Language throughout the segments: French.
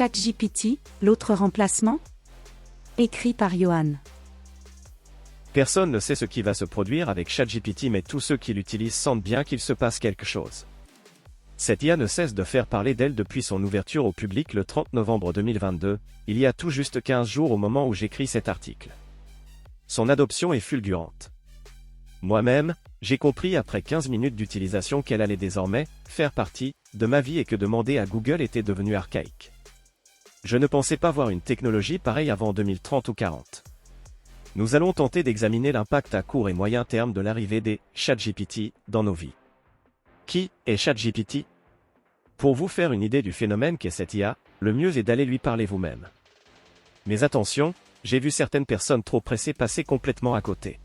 ChatGPT, l'autre remplacement? Écrit par Johan. Personne ne sait ce qui va se produire avec ChatGPT, mais tous ceux qui l'utilisent sentent bien qu'il se passe quelque chose. Cette IA ne cesse de faire parler d'elle depuis son ouverture au public le 30 novembre 2022, il y a tout juste 15 jours au moment où j'écris cet article. Son adoption est fulgurante. Moi-même, j'ai compris après 15 minutes d'utilisation qu'elle allait désormais faire partie de ma vie et que demander à Google était devenu archaïque. Je ne pensais pas voir une technologie pareille avant 2030 ou 40. Nous allons tenter d'examiner l'impact à court et moyen terme de l'arrivée des ChatGPT dans nos vies. Qui est ChatGPT? Pour vous faire une idée du phénomène qu'est cette IA, le mieux est d'aller lui parler vous-même. Mais attention, j'ai vu certaines personnes trop pressées passer complètement à côté.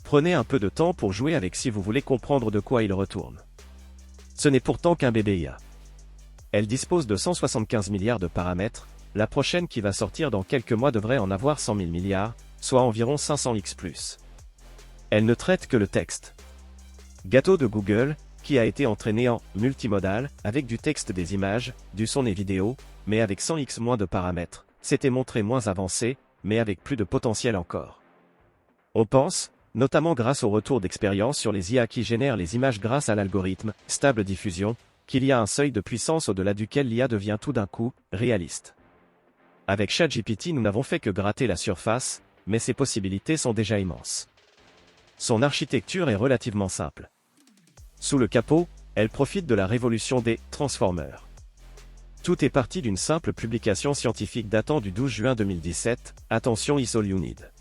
Prenez un peu de temps pour jouer avec si vous voulez comprendre de quoi il retourne. Ce n'est pourtant qu'un bébé IA. Elle dispose de 175 milliards de paramètres, la prochaine qui va sortir dans quelques mois devrait en avoir 100 000 milliards, soit environ 500x+. Elle ne traite que le texte. Gâteau de Google, qui a été entraîné en multimodal, avec du texte, des images, du son et vidéo, mais avec 100x moins de paramètres, s'était montré moins avancé, mais avec plus de potentiel encore. On pense, notamment grâce au retour d'expérience sur les IA qui génèrent les images grâce à l'algorithme stable diffusion, qu'il y a un seuil de puissance au-delà duquel l'IA devient tout d'un coup réaliste. Avec ChatGPT, nous n'avons fait que gratter la surface, mais ses possibilités sont déjà immenses. Son architecture est relativement simple. Sous le capot, elle profite de la révolution des transformers. Tout est parti d'une simple publication scientifique datant du 12 juin 2017, Attention is all you need.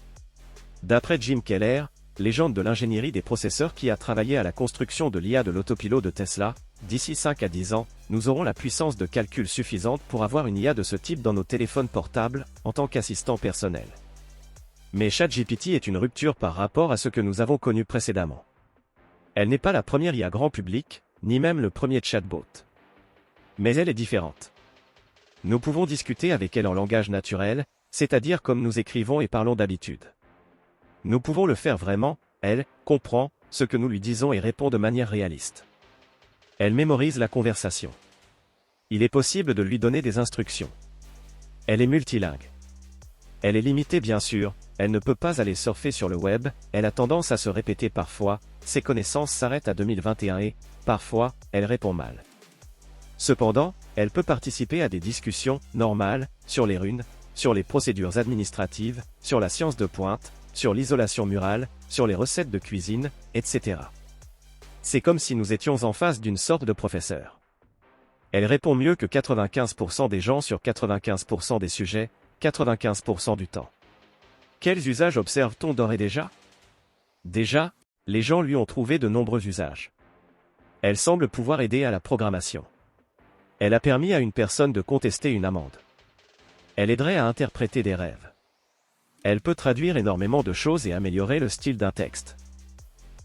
D'après Jim Keller, légende de l'ingénierie des processeurs qui a travaillé à la construction de l'IA de l'autopilote de Tesla, d'ici 5 à 10 ans, nous aurons la puissance de calcul suffisante pour avoir une IA de ce type dans nos téléphones portables, en tant qu'assistant personnel. Mais ChatGPT est une rupture par rapport à ce que nous avons connu précédemment. Elle n'est pas la première IA grand public, ni même le premier chatbot. Mais elle est différente. Nous pouvons discuter avec elle en langage naturel, c'est-à-dire comme nous écrivons et parlons d'habitude. Nous pouvons le faire vraiment, elle comprend ce que nous lui disons et répond de manière réaliste. Elle mémorise la conversation. Il est possible de lui donner des instructions. Elle est multilingue. Elle est limitée bien sûr, elle ne peut pas aller surfer sur le web, elle a tendance à se répéter parfois, ses connaissances s'arrêtent à 2021 et, parfois, elle répond mal. Cependant, elle peut participer à des discussions normales, sur les runes, sur les procédures administratives, sur la science de pointe, sur l'isolation murale, sur les recettes de cuisine, etc. C'est comme si nous étions en face d'une sorte de professeur. Elle répond mieux que 95% des gens sur 95% des sujets, 95% du temps. Quels usages observe-t-on d'ores et déjà? Déjà, les gens lui ont trouvé de nombreux usages. Elle semble pouvoir aider à la programmation. Elle a permis à une personne de contester une amende. Elle aiderait à interpréter des rêves. Elle peut traduire énormément de choses et améliorer le style d'un texte.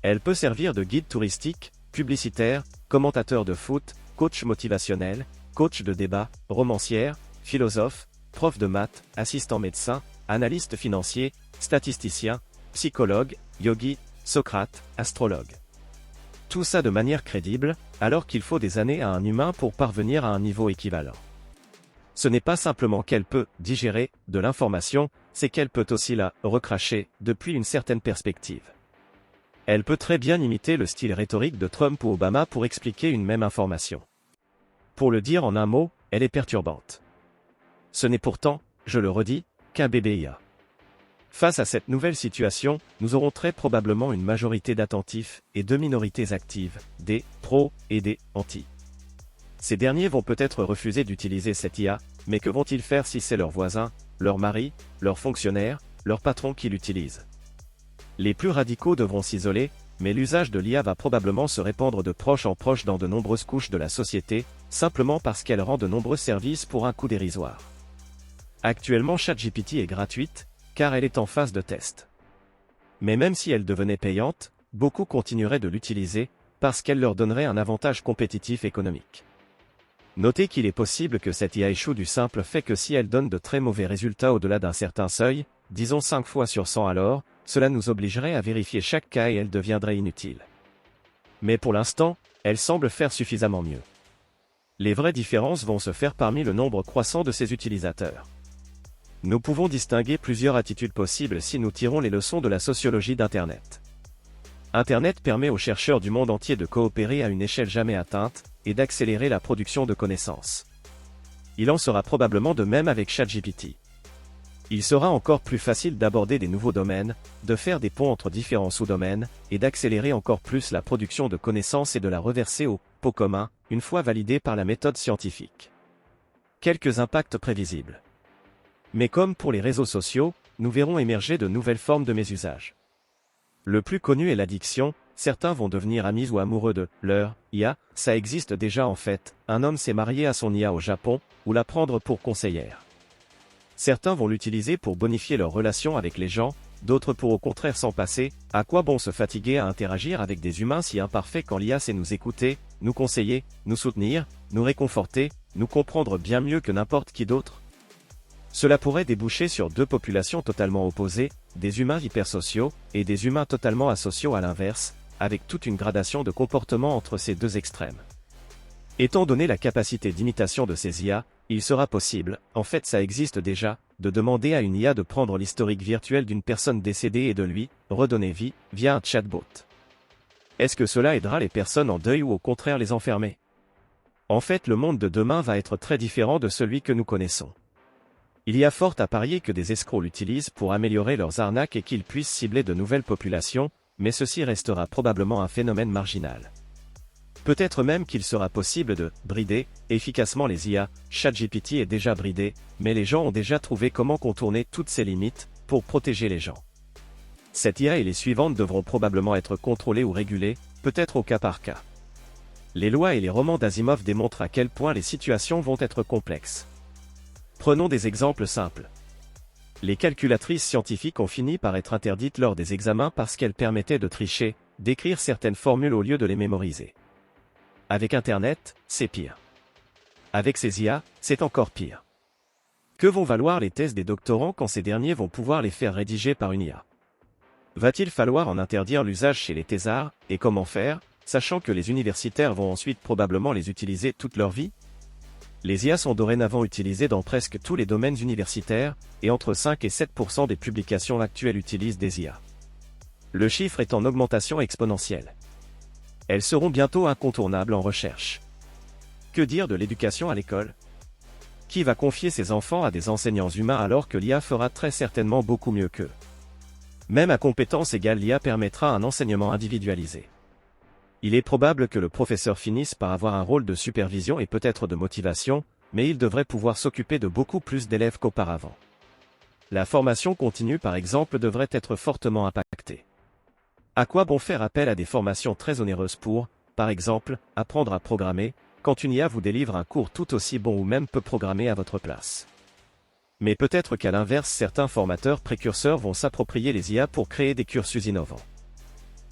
Elle peut servir de guide touristique, publicitaire, commentateur de foot, coach motivationnel, coach de débat, romancière, philosophe, prof de maths, assistant médecin, analyste financier, statisticien, psychologue, yogi, Socrate, astrologue. Tout ça de manière crédible, alors qu'il faut des années à un humain pour parvenir à un niveau équivalent. Ce n'est pas simplement qu'elle peut digérer de l'information, c'est qu'elle peut aussi la recracher depuis une certaine perspective. Elle peut très bien imiter le style rhétorique de Trump ou Obama pour expliquer une même information. Pour le dire en un mot, elle est perturbante. Ce n'est pourtant, je le redis, qu'un bébé IA. Face à cette nouvelle situation, nous aurons très probablement une majorité d'attentifs et deux minorités actives, des pros et des anti. Ces derniers vont peut-être refuser d'utiliser cette IA, mais que vont-ils faire si c'est leur voisin, leur mari, leur fonctionnaire, leur patron qui l'utilise? Les plus radicaux devront s'isoler, mais l'usage de l'IA va probablement se répandre de proche en proche dans de nombreuses couches de la société, simplement parce qu'elle rend de nombreux services pour un coût dérisoire. Actuellement, ChatGPT est gratuite, car elle est en phase de test. Mais même si elle devenait payante, beaucoup continueraient de l'utiliser, parce qu'elle leur donnerait un avantage compétitif économique. Notez qu'il est possible que cette IA échoue du simple fait que si elle donne de très mauvais résultats au-delà d'un certain seuil, disons 5 fois sur 100 alors, cela nous obligerait à vérifier chaque cas et elle deviendrait inutile. Mais pour l'instant, elle semble faire suffisamment mieux. Les vraies différences vont se faire parmi le nombre croissant de ses utilisateurs. Nous pouvons distinguer plusieurs attitudes possibles si nous tirons les leçons de la sociologie d'Internet. Internet permet aux chercheurs du monde entier de coopérer à une échelle jamais atteinte, et d'accélérer la production de connaissances. Il en sera probablement de même avec ChatGPT. Il sera encore plus facile d'aborder des nouveaux domaines, de faire des ponts entre différents sous-domaines, et d'accélérer encore plus la production de connaissances et de la reverser au pot commun, une fois validée par la méthode scientifique. Quelques impacts prévisibles. Mais comme pour les réseaux sociaux, nous verrons émerger de nouvelles formes de mésusage. Le plus connu est l'addiction, certains vont devenir amis ou amoureux de leur IA, ça existe déjà en fait, un homme s'est marié à son IA au Japon, ou la prendre pour conseillère. Certains vont l'utiliser pour bonifier leur relation avec les gens, d'autres pour au contraire s'en passer, à quoi bon se fatiguer à interagir avec des humains si imparfaits quand l'IA sait nous écouter, nous conseiller, nous soutenir, nous réconforter, nous comprendre bien mieux que n'importe qui d'autre. Cela pourrait déboucher sur deux populations totalement opposées, des humains hypersociaux, et des humains totalement asociaux à l'inverse, avec toute une gradation de comportement entre ces deux extrêmes. Étant donné la capacité d'imitation de ces IA, il sera possible, en fait ça existe déjà, de demander à une IA de prendre l'historique virtuel d'une personne décédée et de lui redonner vie, via un chatbot. Est-ce que cela aidera les personnes en deuil ou au contraire les enfermer? En fait, le monde de demain va être très différent de celui que nous connaissons. Il y a fort à parier que des escrocs l'utilisent pour améliorer leurs arnaques et qu'ils puissent cibler de nouvelles populations, mais ceci restera probablement un phénomène marginal. Peut-être même qu'il sera possible de brider efficacement les IA, ChatGPT est déjà bridé, mais les gens ont déjà trouvé comment contourner toutes ces limites, pour protéger les gens. Cette IA et les suivantes devront probablement être contrôlées ou régulées, peut-être au cas par cas. Les lois et les romans d'Asimov démontrent à quel point les situations vont être complexes. Prenons des exemples simples. Les calculatrices scientifiques ont fini par être interdites lors des examens parce qu'elles permettaient de tricher, d'écrire certaines formules au lieu de les mémoriser. Avec Internet, c'est pire. Avec ces IA, c'est encore pire. Que vont valoir les thèses des doctorants quand ces derniers vont pouvoir les faire rédiger par une IA? Va-t-il falloir en interdire l'usage chez les thésards, et comment faire, sachant que les universitaires vont ensuite probablement les utiliser toute leur vie? Les IA sont dorénavant utilisées dans presque tous les domaines universitaires, et entre 5 et 7% des publications actuelles utilisent des IA. Le chiffre est en augmentation exponentielle. Elles seront bientôt incontournables en recherche. Que dire de l'éducation à l'école? Qui va confier ses enfants à des enseignants humains alors que l'IA fera très certainement beaucoup mieux qu'eux? Même à compétence égale, l'IA permettra un enseignement individualisé. Il est probable que le professeur finisse par avoir un rôle de supervision et peut-être de motivation, mais il devrait pouvoir s'occuper de beaucoup plus d'élèves qu'auparavant. La formation continue par exemple devrait être fortement impactée. À quoi bon faire appel à des formations très onéreuses pour, par exemple, apprendre à programmer, quand une IA vous délivre un cours tout aussi bon ou même peut programmer à votre place? Mais peut-être qu'à l'inverse certains formateurs précurseurs vont s'approprier les IA pour créer des cursus innovants.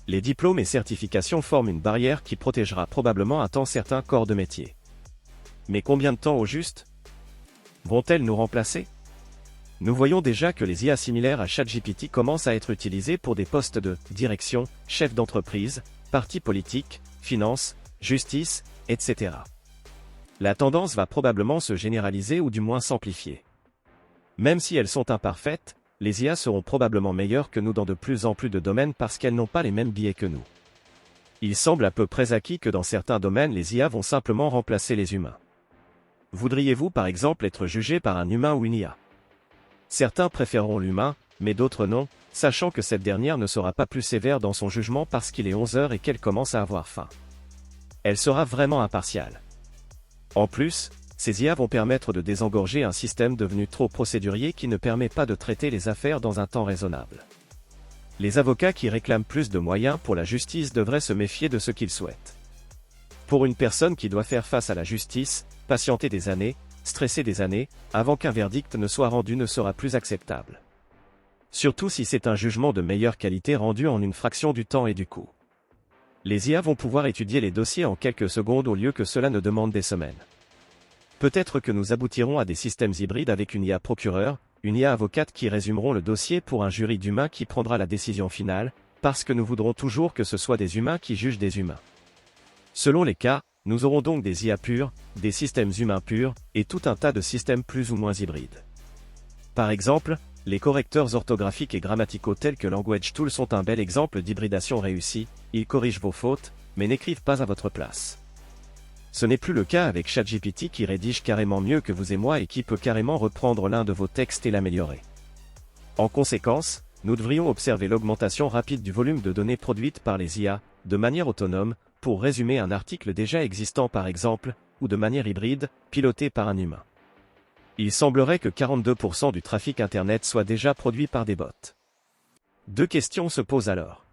Les diplômes et certifications forment une barrière qui protégera probablement un temps certains corps de métier. Mais combien de temps au juste? Vont-elles nous remplacer? Nous voyons déjà que les IA similaires à ChatGPT commencent à être utilisées pour des postes de direction, chef d'entreprise, partis politiques, finances, justice, etc. La tendance va probablement se généraliser ou du moins s'amplifier. Même si elles sont imparfaites, les IA seront probablement meilleures que nous dans de plus en plus de domaines parce qu'elles n'ont pas les mêmes biais que nous. Il semble à peu près acquis que dans certains domaines les IA vont simplement remplacer les humains. Voudriez-vous par exemple être jugé par un humain ou une IA? Certains préféreront l'humain, mais d'autres non, sachant que cette dernière ne sera pas plus sévère dans son jugement parce qu'il est 11 heures et qu'elle commence à avoir faim. Elle sera vraiment impartiale. En plus, ces IA vont permettre de désengorger un système devenu trop procédurier qui ne permet pas de traiter les affaires dans un temps raisonnable. Les avocats qui réclament plus de moyens pour la justice devraient se méfier de ce qu'ils souhaitent. Pour une personne qui doit faire face à la justice, patienter des années, stresser des années, avant qu'un verdict ne soit rendu ne sera plus acceptable. Surtout si c'est un jugement de meilleure qualité rendu en une fraction du temps et du coût. Les IA vont pouvoir étudier les dossiers en quelques secondes au lieu que cela ne demande des semaines. Peut-être que nous aboutirons à des systèmes hybrides avec une IA procureur, une IA avocate qui résumeront le dossier pour un jury d'humains qui prendra la décision finale, parce que nous voudrons toujours que ce soit des humains qui jugent des humains. Selon les cas, Nous aurons donc des IA purs, des systèmes humains purs, et tout un tas de systèmes plus ou moins hybrides. Par exemple, les correcteurs orthographiques et grammaticaux tels que Language Tool sont un bel exemple d'hybridation réussie, ils corrigent vos fautes, mais n'écrivent pas à votre place. Ce n'est plus le cas avec ChatGPT qui rédige carrément mieux que vous et moi et qui peut carrément reprendre l'un de vos textes et l'améliorer. En conséquence, nous devrions observer l'augmentation rapide du volume de données produites par les IA, de manière autonome, pour résumer un article déjà existant par exemple, ou de manière hybride, piloté par un humain. Il semblerait que 42% du trafic Internet soit déjà produit par des bots. Deux questions se posent alors.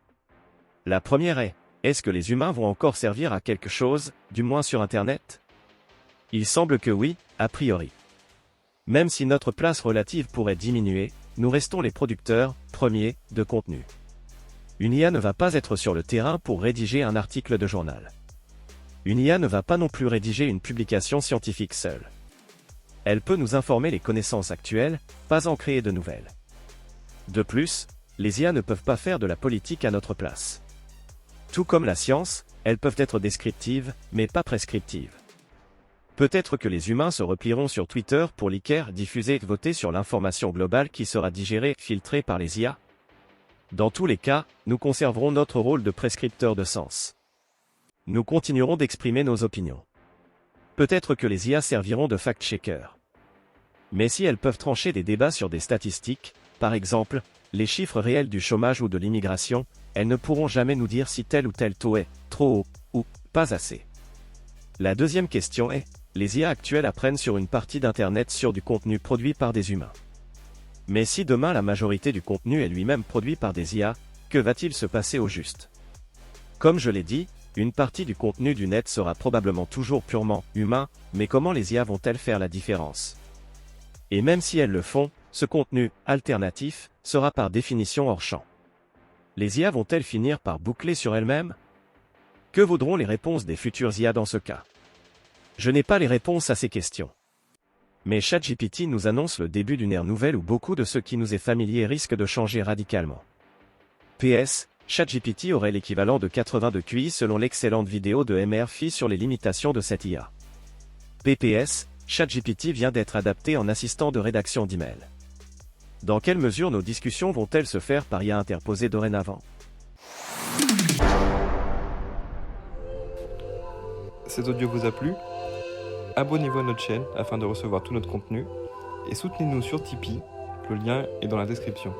La première est-ce que les humains vont encore servir à quelque chose, du moins sur Internet? Il semble que oui, a priori. Même si notre place relative pourrait diminuer, nous restons les producteurs, premiers, de contenu. Une IA ne va pas être sur le terrain pour rédiger un article de journal. Une IA ne va pas non plus rédiger une publication scientifique seule. Elle peut nous informer les connaissances actuelles, pas en créer de nouvelles. De plus, les IA ne peuvent pas faire de la politique à notre place. Tout comme la science, elles peuvent être descriptives, mais pas prescriptives. Peut-être que les humains se replieront sur Twitter pour liker, diffuser, voter sur l'information globale qui sera digérée, filtrée par les IA. Dans tous les cas, nous conserverons notre rôle de prescripteur de sens. Nous continuerons d'exprimer nos opinions. Peut-être que les IA serviront de fact-checker. Mais si elles peuvent trancher des débats sur des statistiques, par exemple, les chiffres réels du chômage ou de l'immigration, elles ne pourront jamais nous dire si tel ou tel taux est trop haut ou pas assez. La deuxième question est, les IA actuelles apprennent sur une partie d'Internet sur du contenu produit par des humains. Mais si demain la majorité du contenu est lui-même produit par des IA, que va-t-il se passer au juste? Comme je l'ai dit, une partie du contenu du net sera probablement toujours purement humain, mais comment les IA vont-elles faire la différence? Et même si elles le font, ce contenu alternatif sera par définition hors champ. Les IA vont-elles finir par boucler sur elles-mêmes? Que vaudront les réponses des futures IA dans ce cas? Je n'ai pas les réponses à ces questions. Mais ChatGPT nous annonce le début d'une ère nouvelle où beaucoup de ce qui nous est familier risque de changer radicalement. PS, ChatGPT aurait l'équivalent de 82 QI selon l'excellente vidéo de MRFI sur les limitations de cette IA. PPS, ChatGPT vient d'être adapté en assistant de rédaction d'email. Dans quelle mesure nos discussions vont-elles se faire par IA interposée dorénavant? Cet audio vous a plu? Abonnez-vous à notre chaîne afin de recevoir tout notre contenu et soutenez-nous sur Tipeee, le lien est dans la description.